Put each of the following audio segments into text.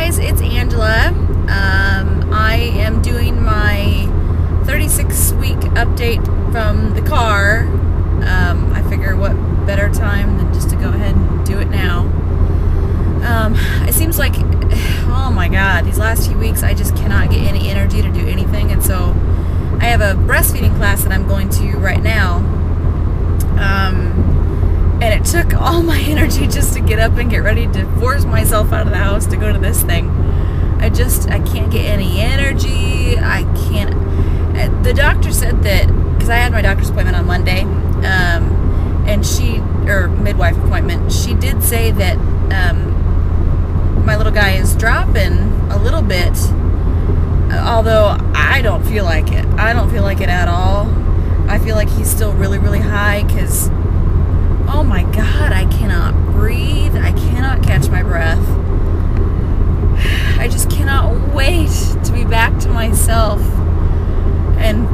guys, it's Angela. I am doing my 36-week update from the car. I figure what better time than just to go ahead and do it now. It seems like, oh my god, these last few weeks I just cannot get any energy to do anything, and so I have a breastfeeding class that I'm going to right now. And it took all my energy just to get up and get ready to force myself out of the house to go to this thing. I can't get any energy. I can't. The doctor said that, because I had my doctor's appointment on Monday, or midwife appointment, she did say that my little guy is dropping a little bit, although I don't feel like it. I don't feel like it at all. I feel like he's still really, really high, because oh my god, I cannot breathe. I cannot catch my breath. I just cannot wait to be back to myself and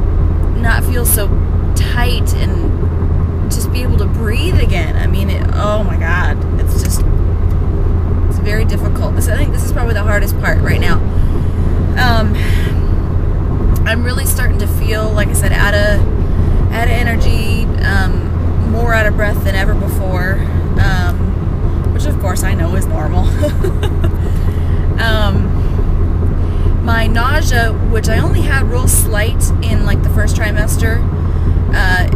not feel so tight and just be able to breathe again. I mean, oh my god, it's very difficult. I think this is probably the hardest part right now. I'm really starting to feel, like I said, out of energy, more out of breath than ever before, which of course I know is normal. My nausea, which I only had real slight in like the first trimester,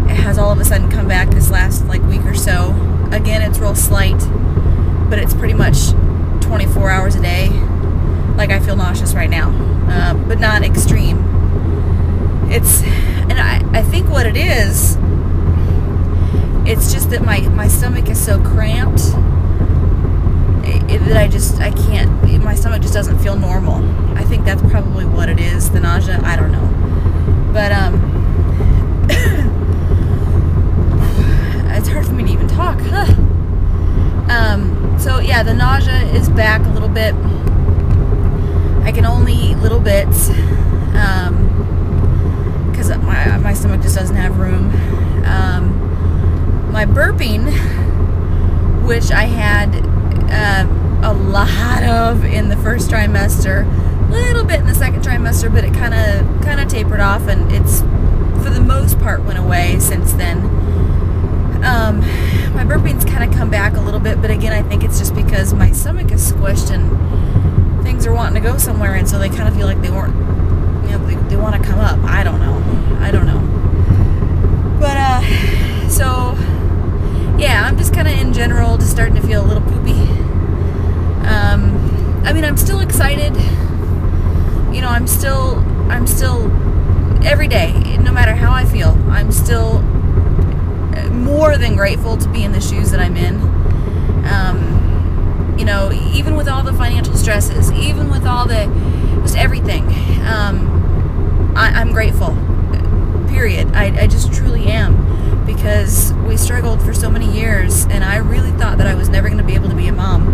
has all of a sudden come back this last like week or so. Again, it's real slight, but it's pretty much 24 hours a day. Like, I feel nauseous right now, but not extreme. And I think what it is, it's just that my stomach is so cramped that I can't, my stomach just doesn't feel normal. I think that's probably what it is, the nausea, I don't know. But, it's hard for me to even talk. So yeah, the nausea is back a little bit. I can only eat little bits, because my stomach just doesn't have room. My burping, which I had a lot of in the first trimester, a little bit in the second trimester, but it kind of tapered off, and it's for the most part went away since then. My burping's kind of come back a little bit, but again, I think it's just because my stomach is squished and things are wanting to go somewhere, and so they kind of feel like they weren't, they want to come up. I don't know. But, so, yeah, I'm just kind of in general just starting to feel a little poopy. I mean, I'm still excited. I'm still, every day, no matter how I feel, I'm still more than grateful to be in the shoes that I'm in. Even with all the financial stresses, even with all the, just everything, I'm grateful, period. I just truly am, because we struggled for so many years, and I really thought that I was never going to be able to be a mom.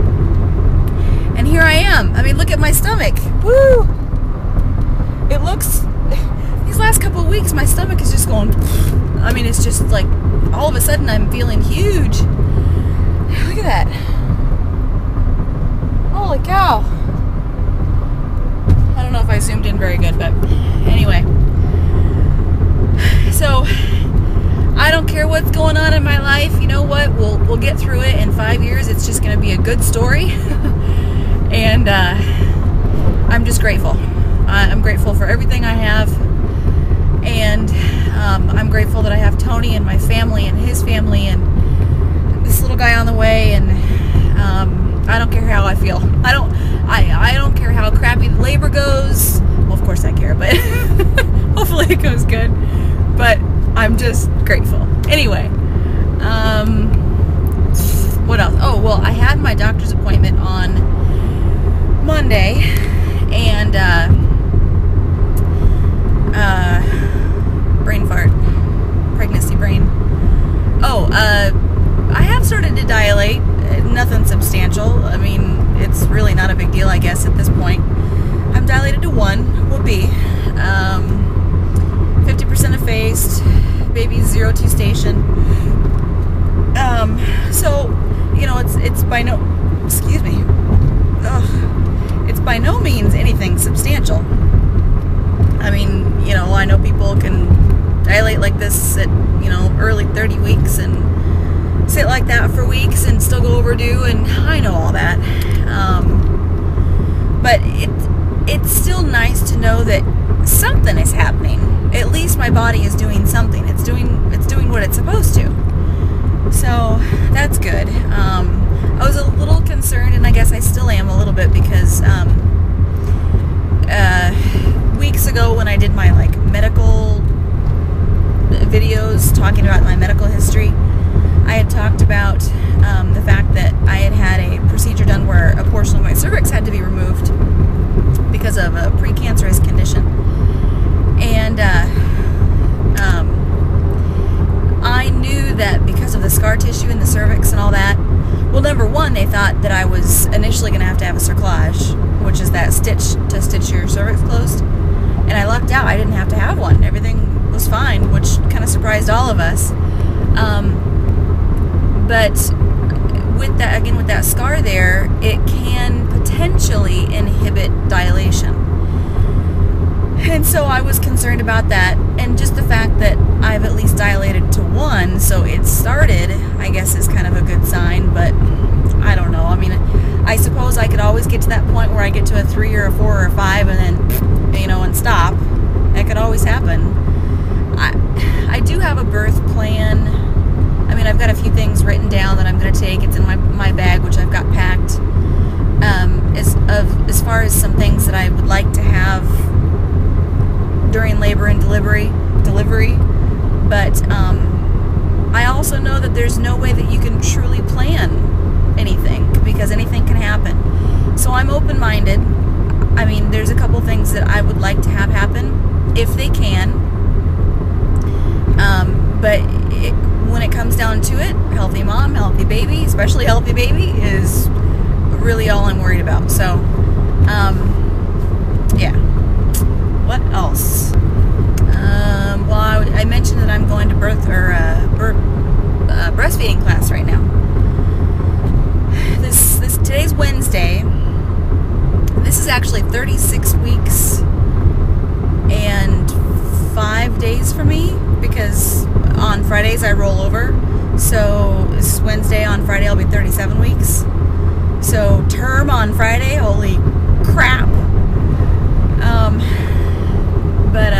And here I am. I mean, look at my stomach. Woo! It looks, these last couple of weeks, my stomach is just going, I mean, it's just like, all of a sudden I'm feeling huge. Look at that. Holy cow. I don't know if I zoomed in very good, but anyway. So, I don't care what's going on in my life. You know what? We'll get through it. In 5 years, it's just going to be a good story. And I'm just grateful. I'm grateful for everything I have. And I'm grateful that I have Tony and my family and his family and this little guy on the way. And I don't care how I feel. I don't care how crappy the labor goes. Well, of course I care, but hopefully it goes good. But I'm just grateful. Anyway, what else? Oh, well, I had my doctor's appointment on Monday, and brain fart, pregnancy brain. Oh, I have started to dilate. Nothing substantial. I mean, it's really not a big deal, I guess, at this point. I'm dilated to 1, will be. 50% effaced, baby's 0-2 station. So, it's by no, excuse me. Ugh. It's by by no means anything substantial. I mean, you know, I know people can dilate like this at, you know, early 30 weeks and sit like that for weeks and still go overdue, and I know all that. But it's still nice to know that something is happening. At least my body is doing something. It's doing what it's supposed to. So that's good. I was a little concerned, and I guess I still am a little bit, because weeks ago when I did my like medical videos talking about my medical history, I had talked about the fact that I had a procedure done where a portion of my cervix had to be removed because of a precancerous condition. And I knew that because of the scar tissue in the cervix and all that, well, number one, they thought that I was initially going to have a cerclage, which is that stitch to stitch your cervix closed. And I lucked out. I didn't have to have one. Everything was fine, which kind of surprised all of us. But with that, again, with that scar there, it can potentially inhibit dilation. And so I was concerned about that, and just the fact that I've at least dilated to 1, so it started, I guess, is kind of a good sign, but I don't know. I mean, I suppose I could always get to that point where I get to a 3 or a 4 or a 5 and then, you know, and stop. That could always happen. I do have a birth plan. I mean, I've got a few things written down that I'm going to take. It's in my bag, which I've got packed. As far as some things that I would like to have during labor and delivery, but I also know that there's no way that you can truly plan anything, because anything can happen. So I'm open-minded. I mean, there's a couple things that I would like to have happen if they can, but when it comes down to it, healthy mom, healthy baby, especially healthy baby, is really all I'm worried about. So yeah. What else? Well, I mentioned that I'm going to breastfeeding class right now. Today's Wednesday. This is actually 36 weeks and 5 days for me, because on Fridays I roll over. So this is Wednesday. On Friday I'll be 37 weeks. So term on Friday. Holy crap. But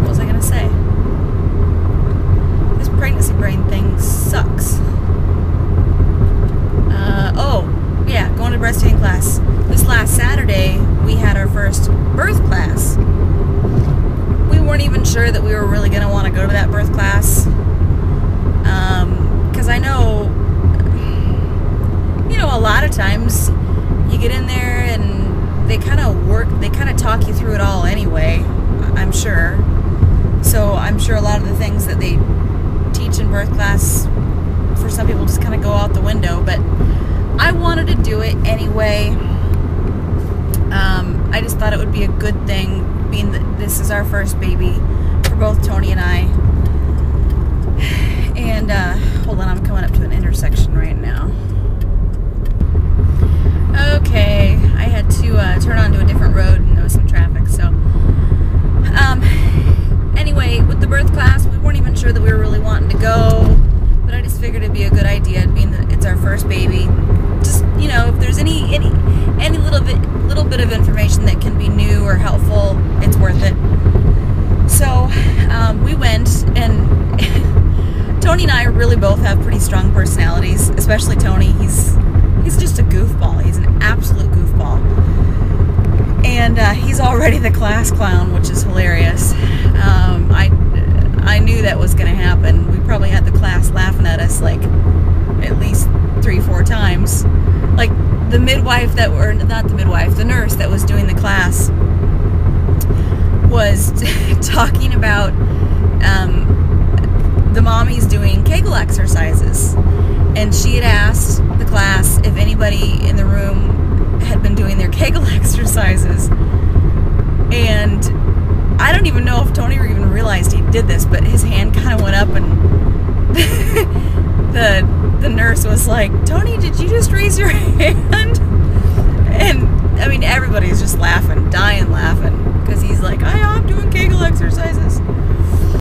what was I gonna say? This pregnancy brain thing sucks. Oh, yeah, going to breastfeeding class. This last Saturday, we had our first birth class. We weren't even sure that we were really gonna want to go to that birth class. Because I know, you know, a lot of times you get in there and they kind of talk you through it all anyway, I'm sure. So I'm sure a lot of the things that they teach in birth class for some people just kind of go out the window, but I wanted to do it anyway. I just thought it would be a good thing, being that this is our first baby for both Tony and I. And hold on, I'm coming up to an intersection right now. Okay, I had to turn onto a different road and there was some traffic, so anyway, with the birth class, we weren't even sure that we were really wanting to go, but I just figured it'd be a good idea, being that it's our first baby. Just, you know, if there's any little bit of information that can be new or helpful, it's worth it. So we went, and Tony and I really both have pretty strong personalities, especially Tony. He's just a goofball. He's an absolute goofball. And he's already the class clown, which is hilarious. I knew that was going to happen. We probably had the class laughing at us like at least 3-4 times. Like the midwife the nurse that was doing the class was talking about the mommies doing Kegel exercises. And she had asked the class if anybody in the room had been doing their Kegel exercises. And I don't even know if Tony even realized he did this, but his hand kind of went up, and the nurse was like, Tony, did you just raise your hand? And I mean, everybody's just laughing, dying laughing, because